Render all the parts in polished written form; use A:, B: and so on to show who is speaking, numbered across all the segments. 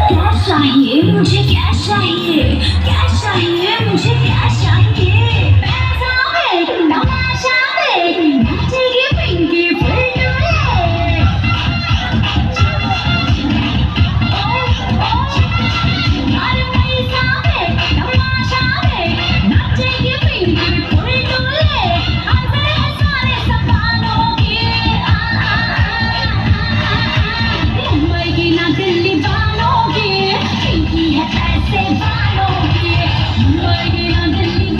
A: क्या चाहिए मुझे क्या चाहिए क्या चाहिए मुझे क्या चाहिए पैसा है तमाशा है नाचेगी पिंकी फुलटूले अरे पैसा है तमाशा है नाचेगी पिंकी फुलटूले हंसे सारे सपनों के मुंबई की ना दिल्ली वालों की पिंकी है पैसे वालों की मुंबई की ना दिल्ली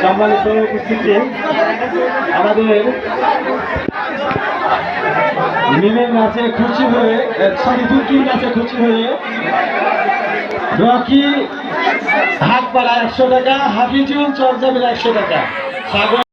B: সম্মানিত উপস্থিতি, আমাদের মিমের নাচে খুশি হয়ে, সরি দুঃখীর নাচে খুশি হয়ে রকি হাত পাড়া 100 টাকা, হাফিজুল চর্যাবিল 100 টাকা, সাগর